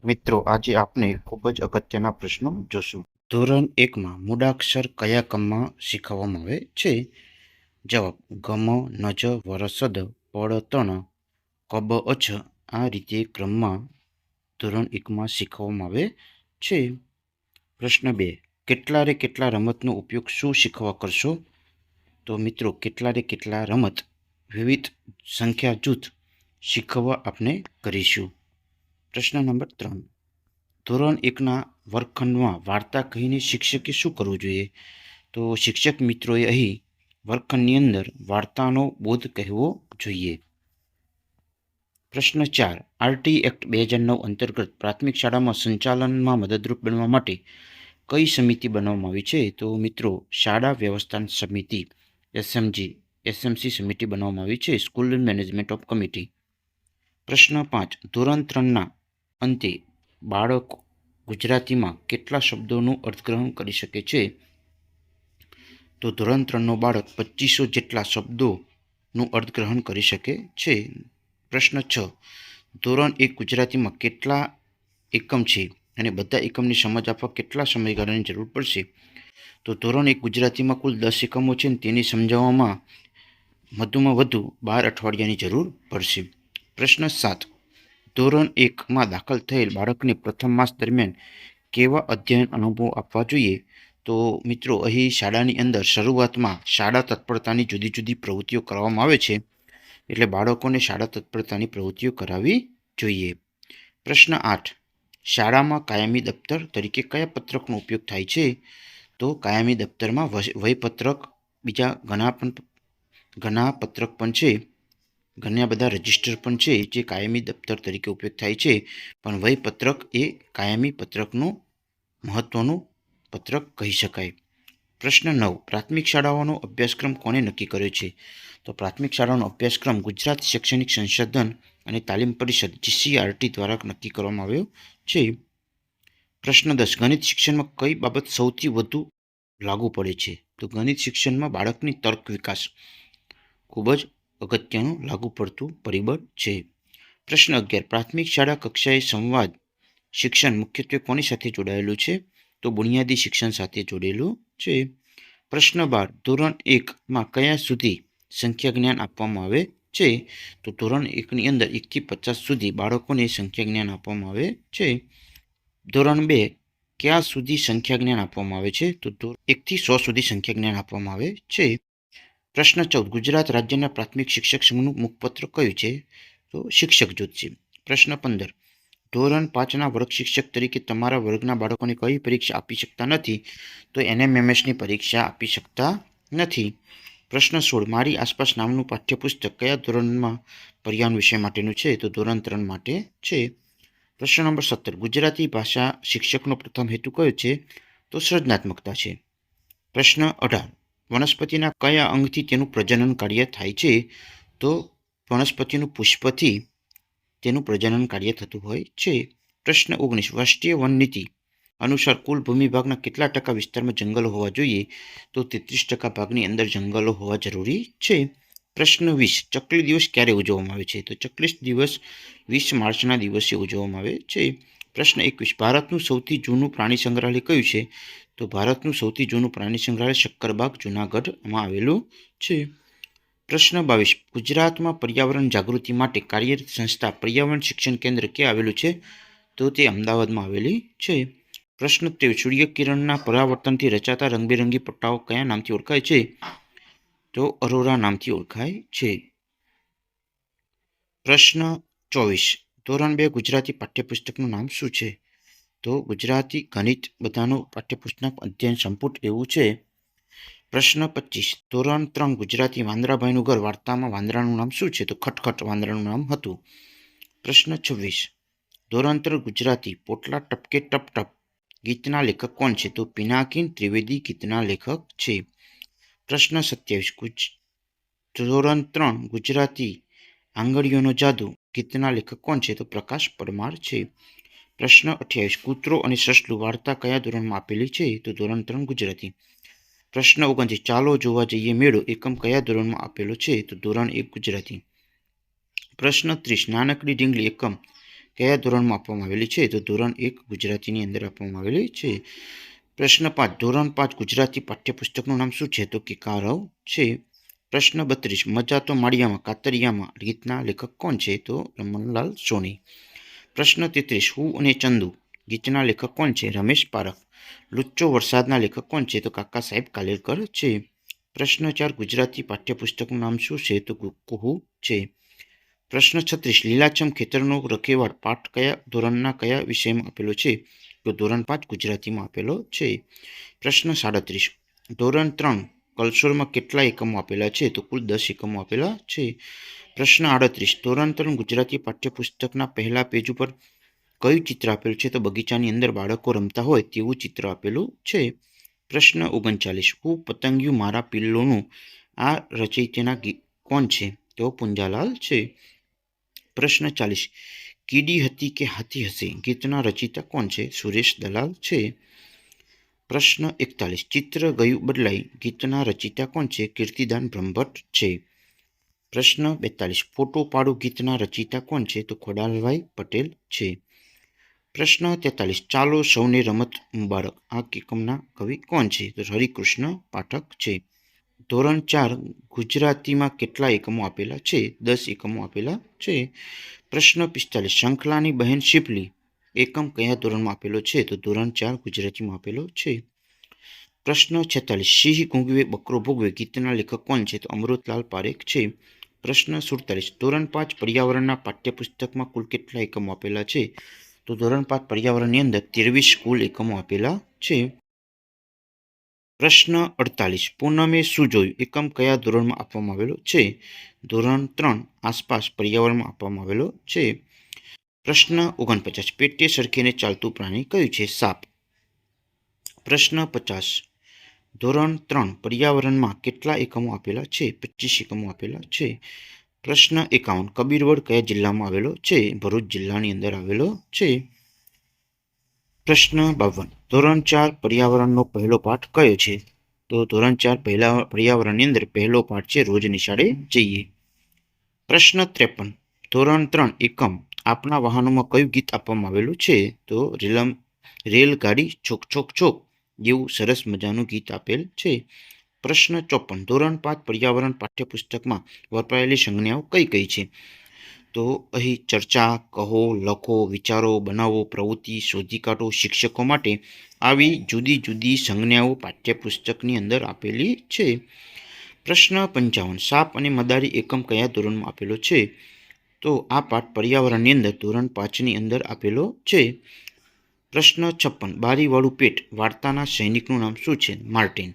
મિત્રો આજે આપણે ખૂબ જ અગત્યના પ્રશ્નો જોશું. ધોરણ એકમાં મૂળાક્ષર કયા ક્રમમાં શીખવવામાં આવે છે? જવાબ: ગમ, નજ, વરસદ, પળ, તણ, કબ, અછ આ રીતે ક્રમમાં ધોરણ એકમાં શીખવવામાં આવે છે. પ્રશ્ન 2: કેટલા રે કેટલા રમતનો ઉપયોગ શું શીખવા કરશો? તો મિત્રો કેટલા રે કેટલા રમત વિવિધ સંખ્યા જૂથ શીખવવા આપણે કરીશું. પ્રશ્ન નંબર 3: ધોરણ એકના વર્ગખંડમાં વાર્તા કહીને શિક્ષકે શું કરવું જોઈએ? તો શિક્ષક મિત્રોએ અહીં વર્ગખંડની અંદર વાર્તાનો બોધ કહેવો જોઈએ. પ્રશ્ન 4: આરટી એક્ટ 2009 અંતર્ગત પ્રાથમિક શાળામાં સંચાલનમાં મદદરૂપ બનવા માટે કઈ સમિતિ બનાવવામાં આવી છે? તો મિત્રો શાળા વ્યવસ્થાન સમિતિ એસએમસી સમિતિ બનાવવામાં આવી છે, સ્કૂલ મેનેજમેન્ટ ઓફ કમિટી. પ્રશ્ન 5: ધોરણ 3ના અંતે બાળક ગુજરાતીમાં કેટલા શબ્દોનું અર્થગ્રહણ કરી શકે છે? તો ધોરણ 3નો બાળક 2500 જેટલા શબ્દોનું અર્થગ્રહણ કરી શકે છે. પ્રશ્ન 6: ધોરણ 1 ગુજરાતીમાં કેટલા એકમ છે અને બધા એકમની સમજ આપવા કેટલા સમયગાળાની જરૂર પડશે? તો ધોરણ 1 ગુજરાતીમાં કુલ 10 એકમો છે અને તેને સમજાવવામાં વધુમાં વધુ 12 અઠવાડિયાની જરૂર પડશે. પ્રશ્ન 7: ધોરણ 1માં દાખલ થયેલ બાળકને પ્રથમ માસ દરમિયાન કેવા અધ્યયન અનુભવ આપવા જોઈએ? તો મિત્રો અહીં શાળાની અંદર શરૂઆતમાં શાળા તત્પરતાની જુદી જુદી પ્રવૃત્તિઓ કરવામાં આવે છે, એટલે બાળકોને શાળા તત્પરતાની પ્રવૃત્તિઓ કરાવવી જોઈએ. પ્રશ્ન 8: શાળામાં કાયમી દફતર તરીકે કયા પત્રકનો ઉપયોગ થાય છે? તો કાયમી દફતરમાં વહીપત્રક, બીજા ઘણા પત્રક પણ છે, ઘણા બધા રજિસ્ટર પણ છે જે કાયમી દફતર તરીકે ઉપયોગ થાય છે, પણ વહીપત્રક એ કાયમી પત્રકનું મહત્વનું પત્રક કહી શકાય. પ્રશ્ન 9: પ્રાથમિક શાળાઓનો અભ્યાસક્રમ કોણે નક્કી કર્યો છે? તો પ્રાથમિક શાળાનો અભ્યાસક્રમ ગુજરાત શૈક્ષણિક સંશોધન અને તાલીમ પરિષદ જીસીઆરટી દ્વારા નક્કી કરવામાં આવ્યો છે. પ્રશ્ન 10: ગણિત શિક્ષણમાં કઈ બાબત સૌથી વધુ લાગુ પડે છે? તો ગણિત શિક્ષણમાં બાળકની તર્ક વિકાસ ખૂબ જ અગત્યનું લાગુ પડતું પરિબળ છે. પ્રશ્ન 11: પ્રાથમિક શાળા કક્ષાએ સંવાદ શિક્ષણ મુખ્યત્વે કોની સાથે જોડાયેલું છે? તો બુનિયાદી શિક્ષણ સાથે જોડેલું છે. પ્રશ્ન 12: ધોરણ 1માં કયા સુધી સંખ્યા જ્ઞાન આપવામાં આવે છે? તો ધોરણ 1ની અંદર 1 થી 50 સુધી બાળકોને સંખ્યા જ્ઞાન આપવામાં આવે છે. ધોરણ 2 ક્યાં સુધી સંખ્યા જ્ઞાન આપવામાં આવે છે? તો 1 થી 100 સુધી સંખ્યા જ્ઞાન આપવામાં આવે છે. પ્રશ્ન 14: ગુજરાત રાજ્યના પ્રાથમિક શિક્ષક સંઘનું મુખપત્ર કયું છે? તો શિક્ષક જૂથ છે. પ્રશ્ન 15: ધોરણ 5ના વર્ગ શિક્ષક તરીકે તમારા વર્ગના બાળકોને કઈ પરીક્ષા આપી શકતા નથી? તો એનએમએમએસની પરીક્ષા આપી શકતા નથી. પ્રશ્ન 16: મારી આસપાસ નામનું પાઠ્યપુસ્તક કયા ધોરણમાં પર્યાવરણ વિષય માટેનું છે? તો ધોરણ 3 માટે છે. પ્રશ્ન નંબર 17: ગુજરાતી ભાષા શિક્ષકનો પ્રથમ હેતુ કયો છે? તો સર્જનાત્મકતા છે. પ્રશ્ન 18: વનસ્પતિના કયા અંગથી તેનું પ્રજનન કાર્ય થાય છે? તો વનસ્પતિનું પુષ્પથી તેનું પ્રજનન કાર્ય થતું હોય છે. પ્રશ્ન 19: રાષ્ટ્રીય વન નીતિ અનુસાર કુલ ભૂમિભાગના કેટલા ટકા વિસ્તારમાં જંગલો હોવા જોઈએ? તો 33% ભાગની અંદર જંગલો હોવા જરૂરી છે. પ્રશ્ન 20: ચકલી દિવસ ક્યારે ઉજવવામાં આવે છે? તો ચકલી દિવસ 20 માર્ચના દિવસે ઉજવવામાં આવે છે. પ્રશ્ન 21: ભારતનું સૌથી જૂનું પ્રાણી સંગ્રહાલય કયું છે? તો ભારતનું સૌથી જૂનું પ્રાણી સંગ્રહાલય શક્કરબાગ જૂનાગઢમાં આવેલું છે. પ્રશ્ન 22: ગુજરાતમાં પર્યાવરણ જાગૃતિ માટે કાર્યરત સંસ્થા પર્યાવરણ શિક્ષણ કેન્દ્ર ક્યાં આવેલું છે? તો તે અમદાવાદમાં આવેલી છે. પ્રશ્ન 23: સૂર્યકિરણના પરાવર્તનથી રચાતા રંગબેરંગી પટ્ટાઓ કયા નામથી ઓળખાય છે? તો અરોરા નામથી ઓળખાય છે. પ્રશ્ન 24: ધોરણ 2 ગુજરાતી પાઠ્યપુસ્તકનું નામ શું છે? તો ગુજરાતી ગણિત બધાનું પાઠ્યપુસ્તક અધ્યયન સંપુટ એવું છે. પ્રશ્ન 25: ધોરણ 3 ગુજરાતી વાંદરાભાઈનું ઘર વાર્તામાં વાંદરાનું નામ શું છે? તો ખટખટ વાંદરાનું નામ હતું. પ્રશ્ન 26: ધોરણ 3 ગુજરાતી પોટલા ટપકે ટપ ટપ ગીતના લેખક કોણ છે? તો પિનાકીન ત્રિવેદી ગીતના લેખક છે. પ્રશ્ન 27: ધોરણ 3 ગુજરાતી આંગળીઓનો જાદુ ગીતના લેખક કોણ છે? તો પ્રકાશ પરમાર છે. પ્રશ્ન 28: કૂતરો અને સસલું વાર્તા કયા ધોરણમાં આપેલી છે? તો ધોરણ 3 ગુજરાતી. પ્રશ્ન 29: ચાલો જોવા જઈએ મેળો એકમ કયા ધોરણમાં આપેલો છે? તો ધોરણ 1 ગુજરાતી. પ્રશ્ન 30: નાનકડી ઢીંગલી એકમ કયા ધોરણમાં આપવામાં આવેલી છે? તો ધોરણ 1 ગુજરાતીની અંદર આપવામાં આવેલી છે. પ્રશ્ન 5 ધોરણ 5 ગુજરાતી પાઠ્યપુસ્તકનું નામ શું છે? તો કે કારવ છે. પ્રશ્ન 32 મજા તો માળિયામાં કાતરિયામાં ગીતના લેખક કોણ છે? તો રમણલાલ સોની. પ્રશ્ન 33 હું અને ચંદુ ગીતના લેખક કોણ છે? રમેશ પારખ. લુચ્ચો વરસાદના લેખક કોણ છે? તો કાકા સાહેબ કાલેલકર છે. પ્રશ્ન 4 ગુજરાતી પાઠ્યપુસ્તકનું નામ શું છે? તો કુહુ છે. પ્રશ્ન 36 લીલાછમ ખેતરનો રખેવાળ પાઠ કયા ધોરણના કયા વિષયમાં આપેલો છે? તો ધોરણ 5 ગુજરાતીમાં આપેલો છે. પ્રશ્ન 37 ધોરણ 3 કલસોલમાં કેટલા એકમો આપેલા છે? તો કુલ 10 એકમો આપેલા છે. પ્રશ્ન 38 ધોરણ 3 ગુજરાતી પાઠ્યપુસ્તકના પહેલા પેજ ઉપર કયું ચિત્ર આપેલું છે? તો બગીચાની અંદર બાળકો રમતા હોય તેવું ચિત્ર આપેલું છે. પ્રશ્ન 39 હું પતંગિયું મારા પિલ્લોનું આ રચયિતાના કોણ છે? તો પુંજાલાલ છે. પ્રશ્ન 40 કીડી હતી કે હાથી હશે ગીતના રચયિતા કોણ છે? સુરેશ દલાલ છે. પ્રશ્ન 41 ચિત્ર ગયું બદલાઈ ગીતના રચયિતા કોણ છે? કીર્તિદાન બ્રહ્મભટ્ટ છે. પ્રશ્ન 42 ફોટો પાડો ગીતના રચયિતા કોણ છે? તો ખોડાલભાઈ પટેલ છે. પ્રશ્ન 43 ચાલો સૌને રમત મુબારક આ એકમના કવિ કોણ છે? તો હરિકૃષ્ણ પાઠક છે. ધોરણ 4 ગુજરાતીમાં કેટલા એકમો આપેલા છે? 10 એકમો આપેલા છે. પ્રશ્ન 45 શંખલાની બહેન શિપલી એકમ કયા ધોરણમાં આપેલો છે? તો ધોરણ 4 ગુજરાતીમાં આપેલો છે. પ્રશ્ન 46 સિંહ ઘૂંઘવે બકરો ભોગવે ગીતના લેખક કોણ છે? તો અમૃતલાલ પારેખ છે. પ્રશ્ન 47 ધોરણ 5 પર્યાવરણના પાઠ્યપુસ્તકમાં કુલ કેટલા એકમો આપેલા છે? તો ધોરણ 5 પર્યાવરણની અંદર 23 કુલ એકમો આપેલા છે. પ્રશ્ન 48 પૂનમે શું જોયું એકમ કયા ધોરણમાં આપવામાં આવેલો છે? ધોરણ 3 આસપાસ પર્યાવરણમાં આપવામાં આવેલો છે. પ્રશ્ન 49 પેટે સરખીને ચાલતું પ્રાણી કયું છે? સાપ. પ્રશ્ન 50 ધોરણ 3 પર્યાવરણમાં કેટલા એકમો આપેલા છે? 25 એકમો આપેલા છે. પ્રશ્ન 51 કબીરવડ કયા જિલ્લામાં આવેલો છે? ભરૂચ જિલ્લાની અંદર આવેલો છે. પ્રશ્ન 52 ધોરણ 4 પર્યાવરણનો પહેલો પાઠ કયો છે? તો ધોરણ 4 પર્યાવરણની અંદર પહેલો પાઠ છે રોજ નિશાળે જઈએ. પ્રશ્ન 53 ધોરણ 3 એકમ આપના વાહનોમાં કયું ગીત આપવામાં આવેલું છે? તો રેલગાડી છોક છોક છોક જેવું સરસ મજાનું ગીત આપેલ છે. પ્રશ્ન 54 ધોરણ 5 પર્યાવરણ પાઠ્યપુસ્તકમાં વપરાયેલી સંજ્ઞાઓ કઈ કઈ છે? તો અહીં ચર્ચા, કહો, લખો, વિચારો, બનાવો, પ્રવૃત્તિ, શોધી કાઢો શિક્ષકો માટે આવી જુદી જુદી સંજ્ઞાઓ પાઠ્યપુસ્તકની અંદર આપેલી છે. પ્રશ્ન 55 સાપ અને મદારી એકમ કયા ધોરણમાં આપેલો છે? તો આ પાઠ પર્યાવરણની અંદર ધોરણ 5ની અંદર આપેલો છે. પ્રશ્ન 56 બારીવાળું પેટ વાર્તાના સૈનિકનું નામ શું છે? માર્ટિન.